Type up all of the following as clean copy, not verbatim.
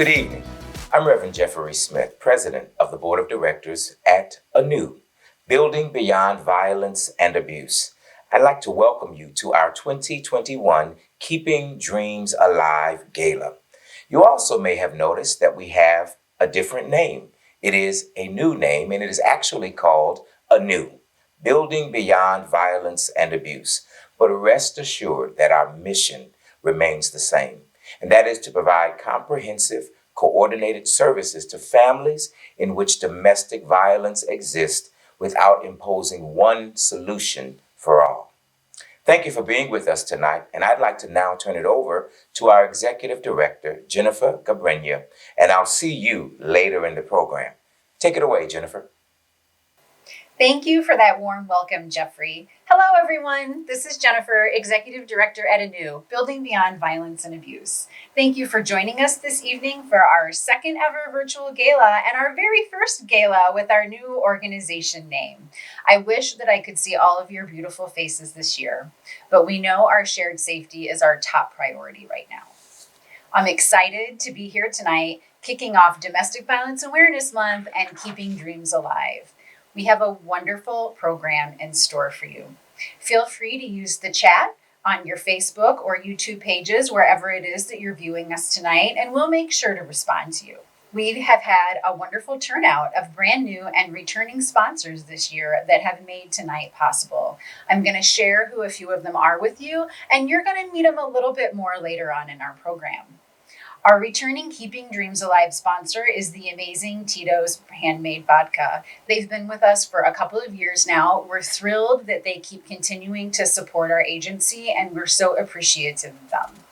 Good evening. I'm Reverend Jeffrey Smith, President of the Board of Directors at ANEW, Building Beyond Violence and Abuse. I'd like to welcome you to our 2021 Keeping Dreams Alive Gala. You also may have noticed that we have a different name. It is a new name, and it is actually called ANEW, Building Beyond Violence and Abuse. But rest assured that our mission remains the same, and that is to provide comprehensive, coordinated services to families in which domestic violence exists without imposing one solution for all. Thank you for being with us tonight, and I'd like to now turn it over to our Executive Director, Jennifer Gabriel, and I'll see you later in the program. Take it away, Jennifer. Thank you for that warm welcome, Jeffrey. Hello, everyone. This is Jennifer, Executive Director at ANEW, Building Beyond Violence and Abuse. Thank you for joining us this evening for our second ever virtual gala and our very first gala with our new organization name. I wish that I could see all of your beautiful faces this year, but we know our shared safety is our top priority right now. I'm excited to be here tonight, kicking off Domestic Violence Awareness Month and Keeping Dreams Alive. We have a wonderful program in store for you. Feel free to use the chat on your Facebook or YouTube pages, wherever it is that you're viewing us tonight, and we'll make sure to respond to you. We have had a wonderful turnout of brand new and returning sponsors this year that have made tonight possible. I'm going to share who a few of them are with you, and you're going to meet them a little bit more later on in our program. Our returning Keeping Dreams Alive sponsor is the amazing Tito's Handmade Vodka. They've been with us for a couple of years now. We're thrilled that they keep continuing to support our agency, and we're so appreciative of them.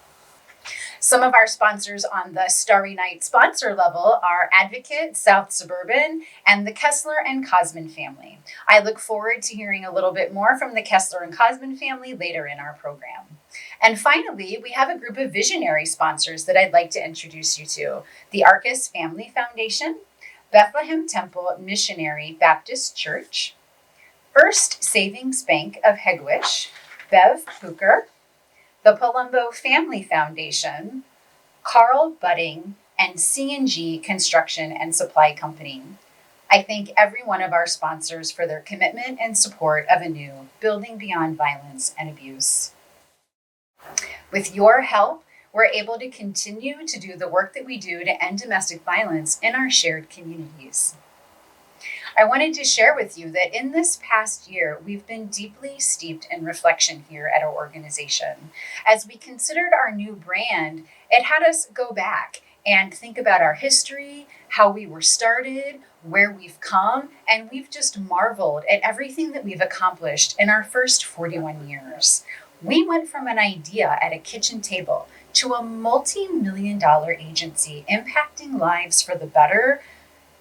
Some of our sponsors on the Starry Night sponsor level are Advocate, South Suburban, and the Kessler and Cosman family. I look forward to hearing a little bit more from the Kessler and Cosman family later in our program. And finally, we have a group of visionary sponsors that I'd like to introduce you to. The Arcus Family Foundation, Bethlehem Temple Missionary Baptist Church, First Savings Bank of Hegewisch, Bev Puker, the Palumbo Family Foundation, Carl Budding, and C&G Construction and Supply Company. I thank every one of our sponsors for their commitment and support of ANEW, Building Beyond Violence and Abuse. With your help, we're able to continue to do the work that we do to end domestic violence in our shared communities. I wanted to share with you that in this past year, we've been deeply steeped in reflection here at our organization. As we considered our new brand, it had us go back and think about our history, how we were started, where we've come, and we've just marveled at everything that we've accomplished in our first 41 years. We went from an idea at a kitchen table to a multi-million-dollar agency impacting lives for the better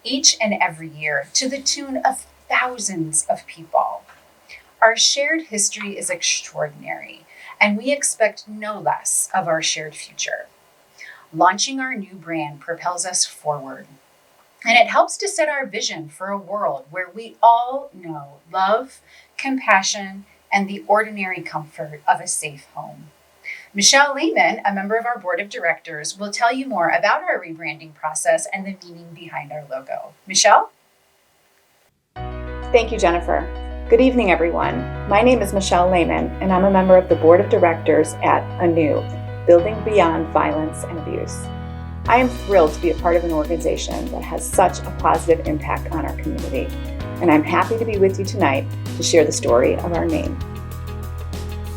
each and every year to the tune of thousands of people. Our shared history is extraordinary, and we expect no less of our shared future. Launching our new brand propels us forward, and it helps to set our vision for a world where we all know love, compassion, and the ordinary comfort of a safe home. Michelle Lehman, a member of our board of directors, will tell you more about our rebranding process and the meaning behind our logo. Michelle? Thank you, Jennifer. Good evening, everyone. My name is Michelle Lehman, and I'm a member of the board of directors at ANEW, Building Beyond Violence and Abuse. I am thrilled to be a part of an organization that has such a positive impact on our community, and I'm happy to be with you tonight to share the story of our name.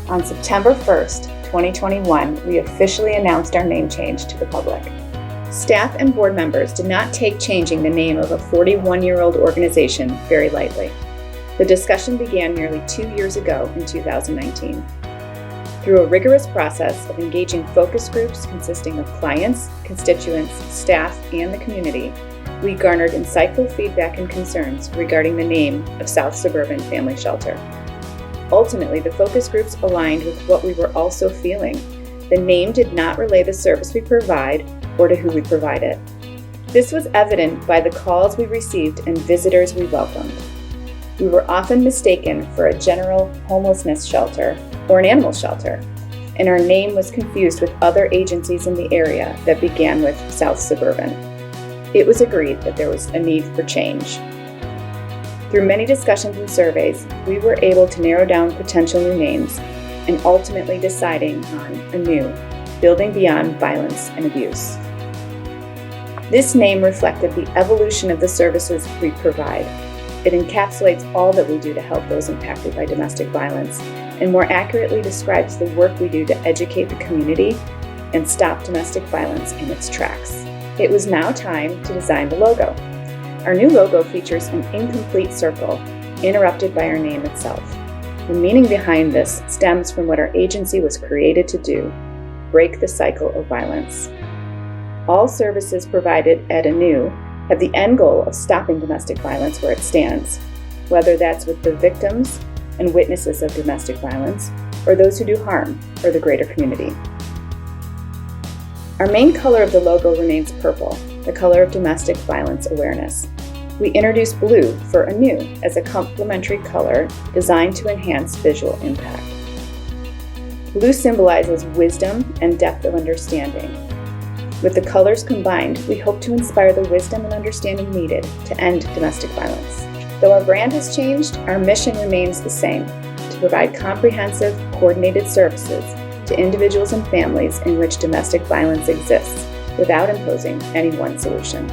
On September 1st, 2021, we officially announced our name change to the public. Staff and board members did not take changing the name of a 41-year-old organization very lightly. The discussion began nearly 2 years ago in 2019. Through a rigorous process of engaging focus groups consisting of clients, constituents, staff, and the community, we garnered insightful feedback and concerns regarding the name of South Suburban Family Shelter. Ultimately, the focus groups aligned with what we were also feeling. The name did not relay the service we provide or to who we provide it. This was evident by the calls we received and visitors we welcomed. We were often mistaken for a general homelessness shelter or an animal shelter. and our name was confused with other agencies in the area that began with South Suburban. It was agreed that there was a need for change. Through many discussions and surveys, we were able to narrow down potential new names and ultimately deciding on a new Building Beyond Violence and Abuse. This name reflected the evolution of the services we provide. It encapsulates all that we do to help those impacted by domestic violence and more accurately describes the work we do to educate the community and stop domestic violence in its tracks. It was now time to design the logo. Our new logo features an incomplete circle interrupted by our name itself. The meaning behind this stems from what our agency was created to do: break the cycle of violence. All services provided at Anew have the end goal of stopping domestic violence where it stands, whether that's with the victims and witnesses of domestic violence, or those who do harm, or the greater community. Our main color of the logo remains purple, the color of domestic violence awareness. We introduced blue for Anew as a complementary color designed to enhance visual impact. Blue symbolizes wisdom and depth of understanding. With the colors combined, we hope to inspire the wisdom and understanding needed to end domestic violence. Though our brand has changed, our mission remains the same: to provide comprehensive, coordinated services to individuals and families in which domestic violence exists, without imposing any one solution.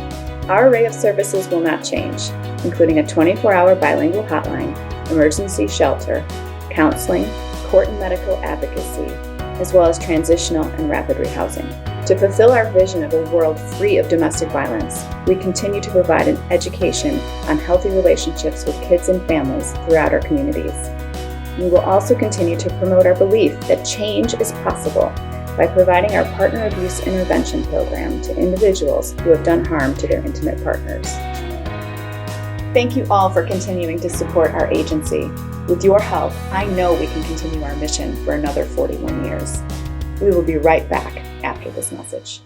Our array of services will not change, including a 24-hour bilingual hotline, emergency shelter, counseling, court and medical advocacy, as well as transitional and rapid rehousing. To fulfill our vision of a world free of domestic violence, we continue to provide an education on healthy relationships with kids and families throughout our communities. We will also continue to promote our belief that change is possible by providing our partner abuse intervention program to individuals who have done harm to their intimate partners. Thank you all for continuing to support our agency. With your help, I know we can continue our mission for another 41 years. We will be right back after this message.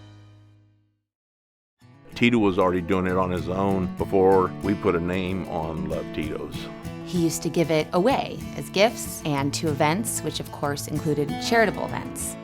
Tito was already doing it on his own before we put a name on Love Tito's. He used to give it away as gifts and to events, which of course included charitable events.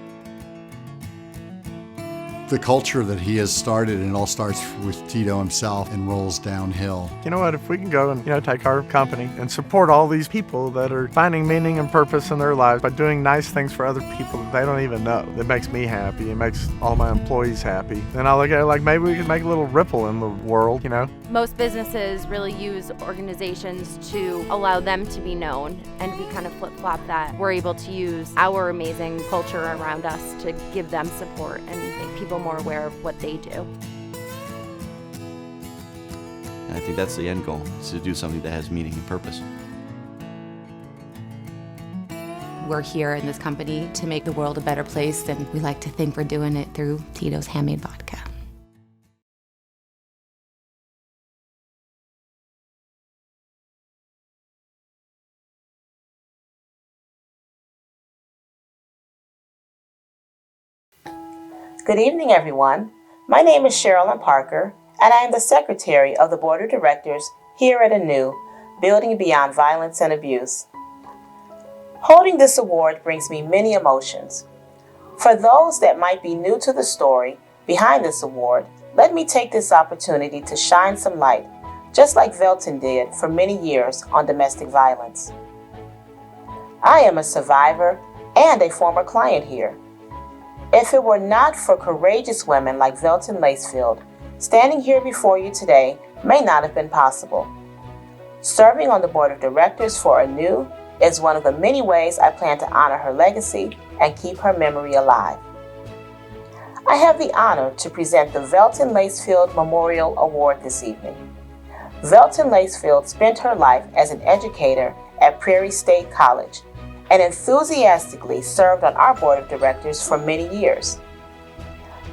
The culture that he has started, and it all starts with Tito himself and rolls downhill. You know what, if we can go and, take our company and support all these people that are finding meaning and purpose in their lives by doing nice things for other people that they don't even know, that makes me happy, it makes all my employees happy. Then I look at it like maybe we could make a little ripple in the world, Most businesses really use organizations to allow them to be known, and we kind of flip-flop that. We're able to use our amazing culture around us to give them support and make people more aware of what they do. And I think that's the end goal, is to do something that has meaning and purpose. We're here in this company to make the world a better place, and we like to think we're doing it through Tito's Handmade Vodka. Good evening, everyone. My name is Sherilyn Parker, and I am the Secretary of the Board of Directors here at Anew, Building Beyond Violence and Abuse. Holding this award brings me many emotions. For those that might be new to the story behind this award, let me take this opportunity to shine some light, just like Velton did for many years on domestic violence. I am a survivor and a former client here. If it were not for courageous women like Velton Macefield, standing here before you today may not have been possible. Serving on the board of directors for Anew is one of the many ways I plan to honor her legacy and keep her memory alive. I have the honor to present the Velton Macefield Memorial Award this evening. Velton Macefield spent her life as an educator at Prairie State College and enthusiastically served on our board of directors for many years.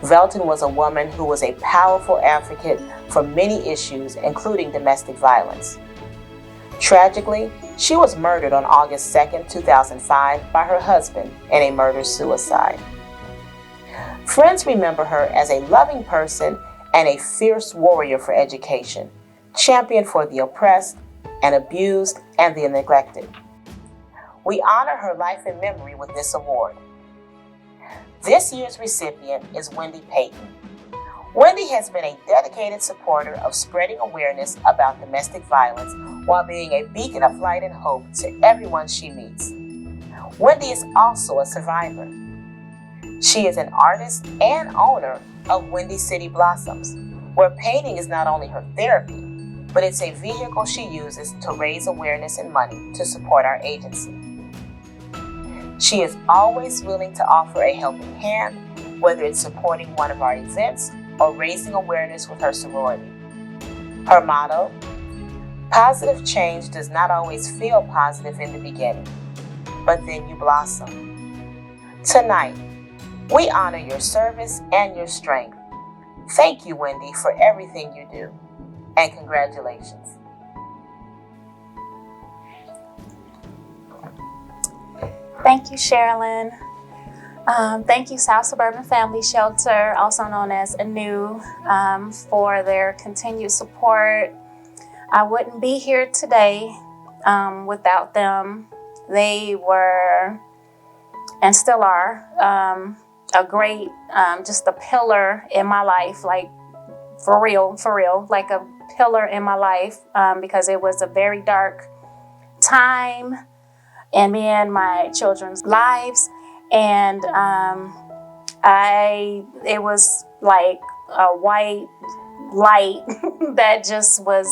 Velton was a woman who was a powerful advocate for many issues, including domestic violence. Tragically, she was murdered on August 2, 2005 by her husband in a murder-suicide. Friends remember her as a loving person and a fierce warrior for education, champion for the oppressed and abused and the neglected. We honor her life and memory with this award. This year's recipient is Wendy Payton. Wendy has been a dedicated supporter of spreading awareness about domestic violence while being a beacon of light and hope to everyone she meets. Wendy is also a survivor. She is an artist and owner of Windy City Blossoms, where painting is not only her therapy, but it's a vehicle she uses to raise awareness and money to support our agency. She is always willing to offer a helping hand, whether it's supporting one of our events or raising awareness with her sorority. Her motto, positive change does not always feel positive in the beginning, but then you blossom. Tonight, we honor your service and your strength. Thank you, Wendy, for everything you do, and congratulations. Thank you, Sherilyn. Thank you, South Suburban Family Shelter, also known as ANEW, for their continued support. I wouldn't be here today without them. They were, and still are, a great, just a pillar in my life, like for real, like a pillar in my life, because it was a very dark time in me and my children's lives. And it was like a white light that just was,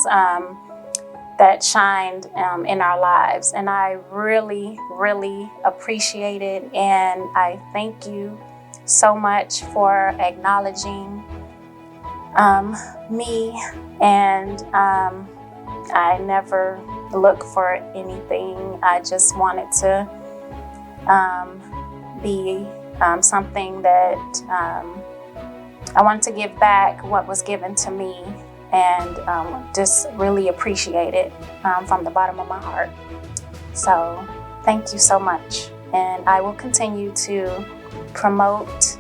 that shined in our lives. And I really, really appreciate it. And I thank you so much for acknowledging me. And I never looked for anything. I just wanted to be something that I wanted to give back what was given to me, and just really appreciate it from the bottom of my heart. So thank you so much. And I will continue to promote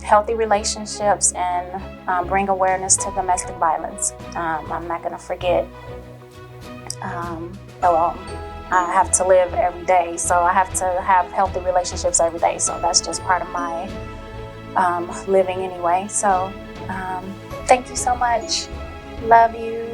healthy relationships and bring awareness to domestic violence. I'm not going to forget. I have to live every day, so I have to have healthy relationships every day. So that's just part of my living anyway. So thank you so much. Love you.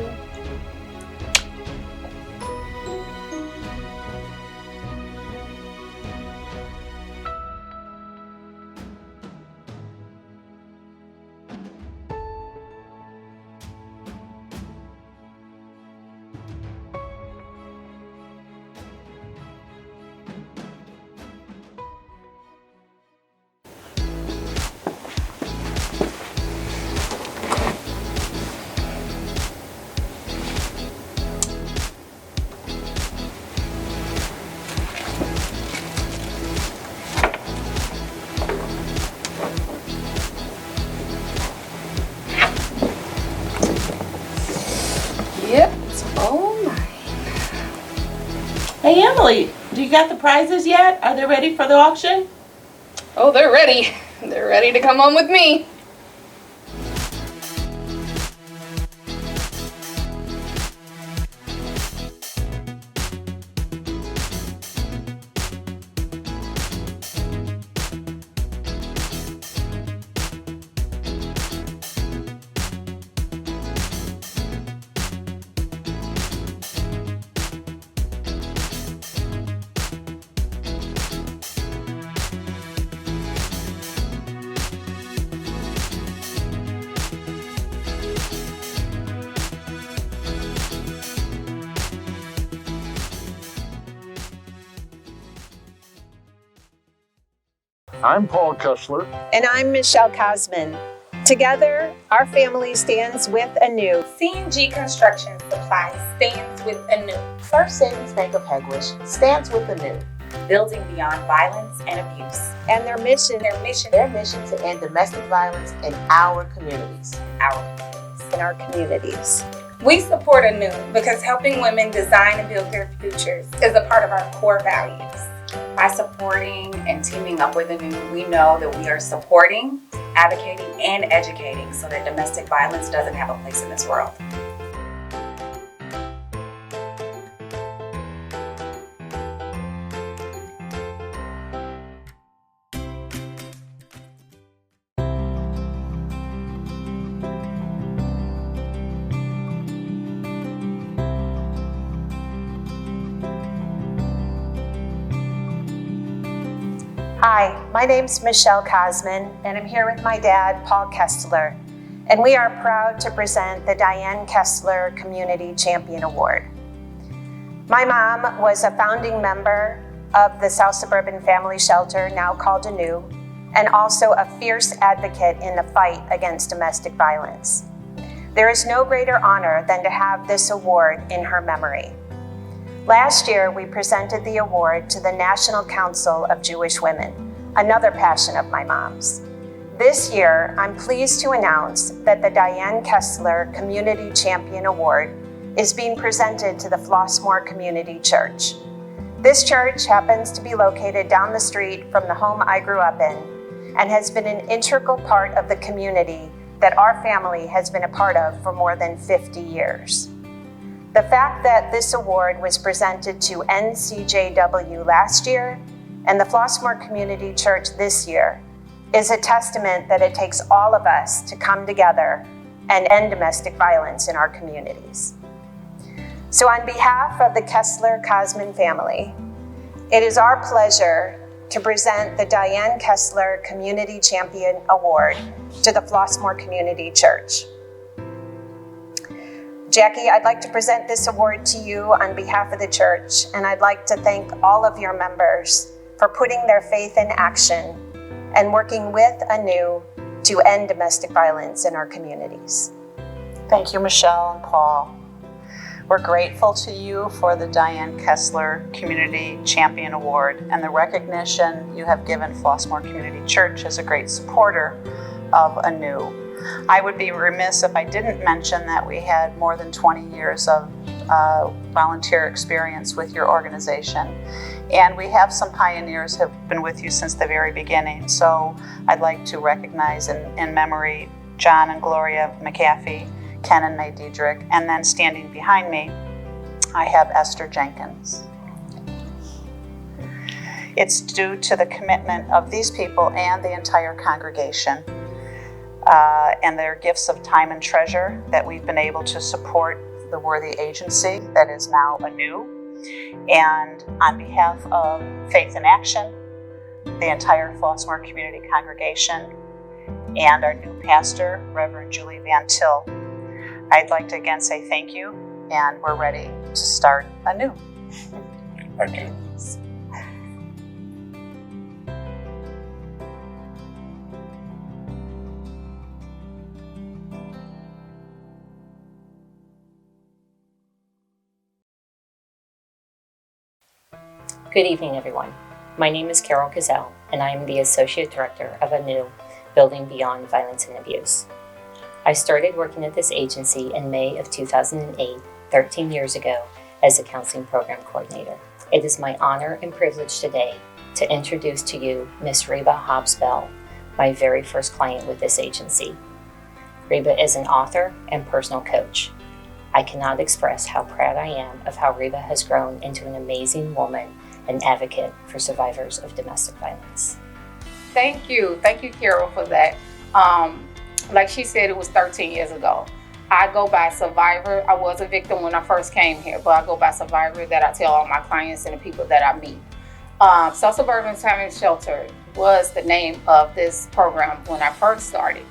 Yep, it's all mine. Hey, Emily, do you got the prizes yet? Are they ready for the auction? Oh, they're ready. They're ready to come on with me. I'm Paul Kessler. And I'm Michelle Cosman. Together, our family stands with ANEW. C&G Construction Supply stands with ANEW. First Savings Bank of Hegewisch stands with ANEW. Building Beyond Violence and Abuse. And their mission to end domestic violence in our communities. In our communities. We support ANEW because helping women design and build their futures is a part of our core values. By supporting and teaming up with ANEW, we know that we are supporting, advocating, and educating so that domestic violence doesn't have a place in this world. Hi, my name's Michelle Cosman, and I'm here with my dad, Paul Kessler, and we are proud to present the Diane Kessler Community Champion Award. My mom was a founding member of the South Suburban Family Shelter, now called Anew, and also a fierce advocate in the fight against domestic violence. There is no greater honor than to have this award in her memory. Last year, we presented the award to the National Council of Jewish Women, another passion of my mom's. This year, I'm pleased to announce that the Diane Kessler Community Champion Award is being presented to the Flossmoor Community Church. This church happens to be located down the street from the home I grew up in and has been an integral part of the community that our family has been a part of for more than 50 years. The fact that this award was presented to NCJW last year and the Flossmoor Community Church this year is a testament that it takes all of us to come together and end domestic violence in our communities. So on behalf of the Kessler Cosman family, it is our pleasure to present the Diane Kessler Community Champion Award to the Flossmoor Community Church. Jackie, I'd like to present this award to you on behalf of the church, and I'd like to thank all of your members for putting their faith in action and working with Anew to end domestic violence in our communities. Thank you, Michelle and Paul. We're grateful to you for the Diane Kessler Community Champion Award and the recognition you have given Flossmoor Community Church as a great supporter of Anew. I would be remiss if I didn't mention that we had more than 20 years of volunteer experience with your organization. And we have some pioneers who have been with you since the very beginning. So I'd like to recognize in memory John and Gloria McAfee, Ken and May Diedrich, and then standing behind me, I have Esther Jenkins. It's due to the commitment of these people and the entire congregation and their gifts of time and treasure that we've been able to support the worthy agency that is now Anew. And on behalf of Faith in Action, the entire Flossmoor community congregation, and our new pastor, Reverend Julie Van Til, I'd like to again say thank you, and we're ready to start anew. Thank you. Good evening, everyone. My name is Carol Gazelle, and I am the Associate Director of Anew, Building Beyond Violence and Abuse. I started working at this agency in May of 2008, 13 years ago, as a counseling program coordinator. It is my honor and privilege today to introduce to you Miss Reba Hobbs-Bell, my very first client with this agency. Reba is an author and personal coach. I cannot express how proud I am of how Reba has grown into an amazing woman and advocate for survivors of domestic violence. Thank you, Carol, for that. Like she said, it was 13 years ago. I go by survivor. I was a victim when I first came here, but I go by survivor that I tell all my clients and the people that I meet. South Suburban Family Shelter was the name of this program when I first started.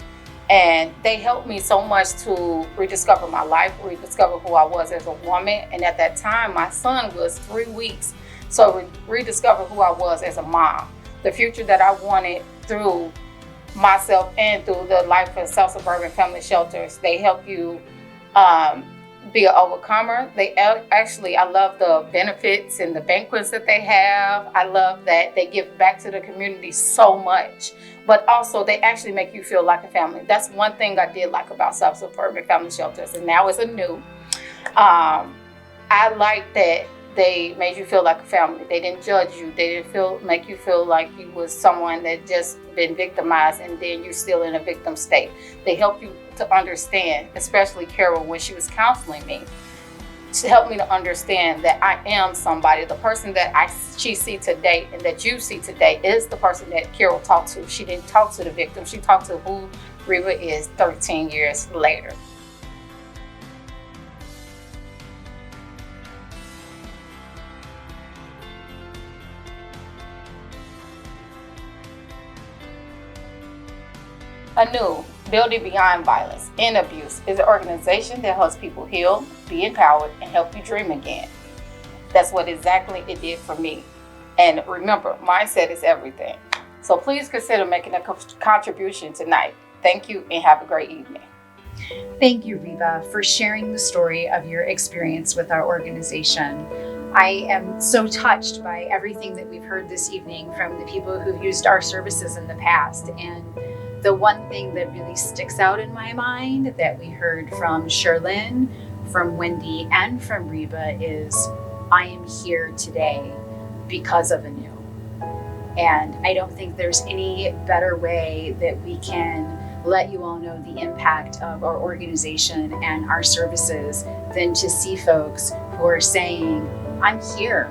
And they helped me so much to rediscover my life, rediscover who I was as a woman. And at that time, my son was 3 weeks. So rediscover who I was as a mom, the future that I wanted through myself and through the life of South Suburban Family Shelters. They help you be an overcomer. I love the benefits and the banquets that they have. I love that they give back to the community so much, but also they actually make you feel like a family. That's one thing I did like about South Suburban Family Shelters, and now it's Anew. I like that they made you feel like a family. They didn't judge you. They didn't make you feel like you was someone that just been victimized and then you're still in a victim state. They help you to understand, especially Carol when she was counseling me, to help me to understand that I am somebody. The person that she see today and that you see today is the person that Carol talked to. She didn't talk to the victim. She talked to who Reba is 13 years later. Anew, Building Beyond Violence and Abuse is an organization that helps people heal, be empowered, and help you dream again. That's what exactly it did for me. And remember, mindset is everything. So please consider making a contribution tonight. Thank you and have a great evening. Thank you, Reba, for sharing the story of your experience with our organization. I am so touched by everything that we've heard this evening from the people who've used our services in the past. And the one thing that really sticks out in my mind that we heard from Sherlyn, from Wendy, and from Reba is, I am here today because of Anew. And I don't think there's any better way that we can let you all know the impact of our organization and our services than to see folks who are saying, I'm here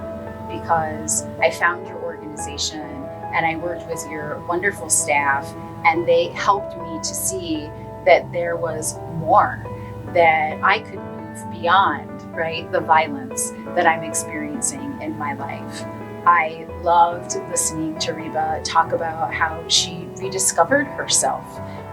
because I found your organization and I worked with your wonderful staff and they helped me to see that there was more, that I could move beyond, right, the violence that I'm experiencing in my life. I loved listening to Reba talk about how she rediscovered herself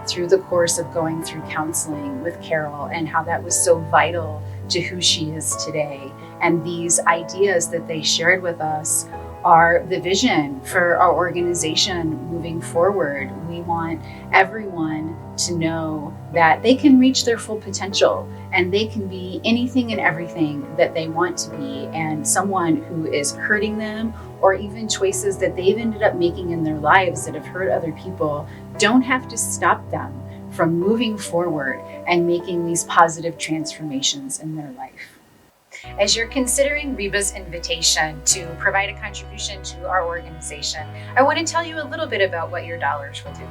through the course of going through counseling with Carol and how that was so vital to who she is today. And these ideas that they shared with us are the vision for our organization moving forward. We want everyone to know that they can reach their full potential and they can be anything and everything that they want to be. And someone who is hurting them or even choices that they've ended up making in their lives that have hurt other people don't have to stop them from moving forward and making these positive transformations in their life. As you're considering Reba's invitation to provide a contribution to our organization, I want to tell you a little bit about what your dollars will do.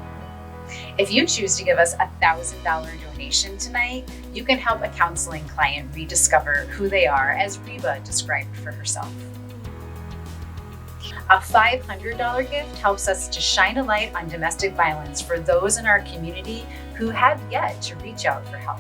If you choose to give us a $1,000 donation tonight, you can help a counseling client rediscover who they are, as Reba described for herself. A $500 gift helps us to shine a light on domestic violence for those in our community who have yet to reach out for help.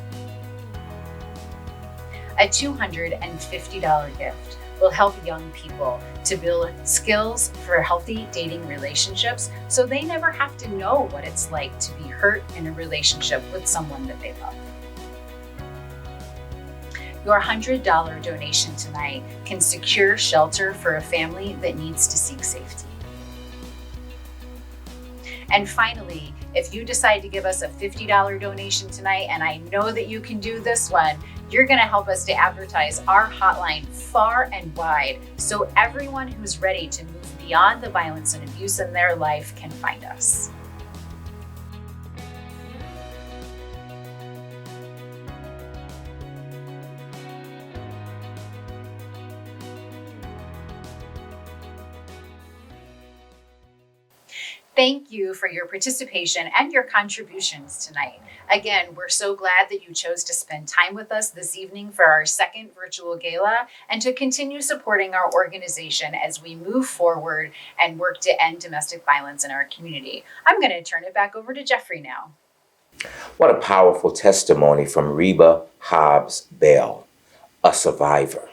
A $250 gift will help young people to build skills for healthy dating relationships so they never have to know what it's like to be hurt in a relationship with someone that they love. Your $100 donation tonight can secure shelter for a family that needs to seek safety. And finally, if you decide to give us a $50 donation tonight, and I know that you can do this one, you're going to help us to advertise our hotline far and wide so everyone who's ready to move beyond the violence and abuse in their life can find us. Thank you for your participation and your contributions tonight. Again, we're so glad that you chose to spend time with us this evening for our second virtual gala and to continue supporting our organization as we move forward and work to end domestic violence in our community. I'm going to turn it back over to Jeffrey now. What a powerful testimony from Reba Hobbs Bell, a survivor,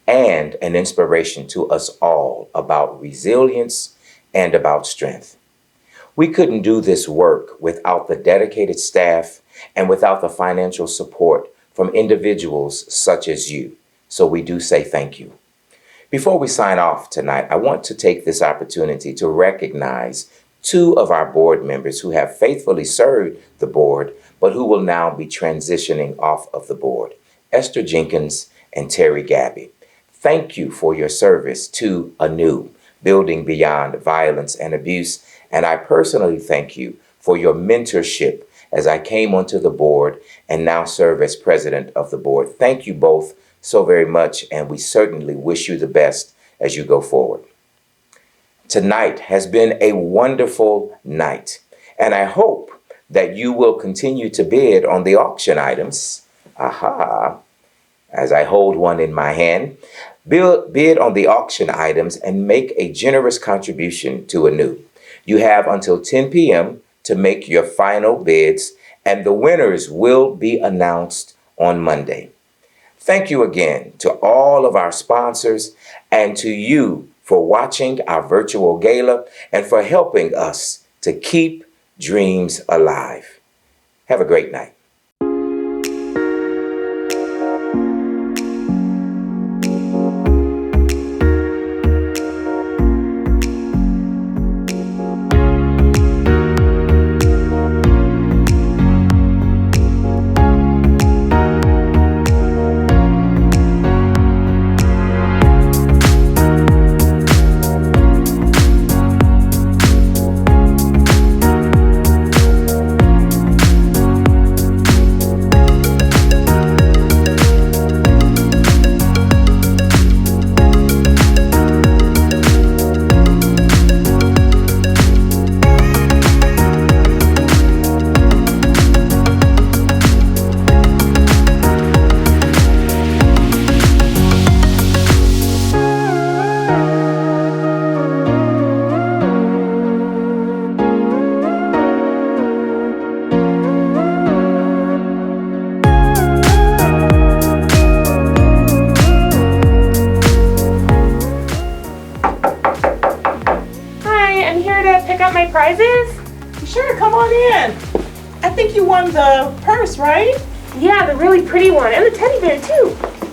and an inspiration to us all about resilience and about strength. We couldn't do this work without the dedicated staff and without the financial support from individuals such as you. So we do say thank you. Before we sign off tonight, I want to take this opportunity to recognize two of our board members who have faithfully served the board, but who will now be transitioning off of the board, Esther Jenkins and Terry Gabby. Thank you for your service to Anew, Building Beyond Violence and Abuse. And I personally thank you for your mentorship as I came onto the board and now serve as president of the board. Thank you both so very much, and we certainly wish you the best as you go forward. Tonight has been a wonderful night, and I hope that you will continue to bid on the auction items. As I hold one in my hand, bid on the auction items and make a generous contribution to Anew. You have until 10 p.m. to make your final bids, and the winners will be announced on Monday. Thank you again to all of our sponsors and to you for watching our virtual gala and for helping us to keep dreams alive. Have a great night. My prizes? Sure, come on in. I think you won the purse, right? Yeah, the really pretty one, and the teddy bear too.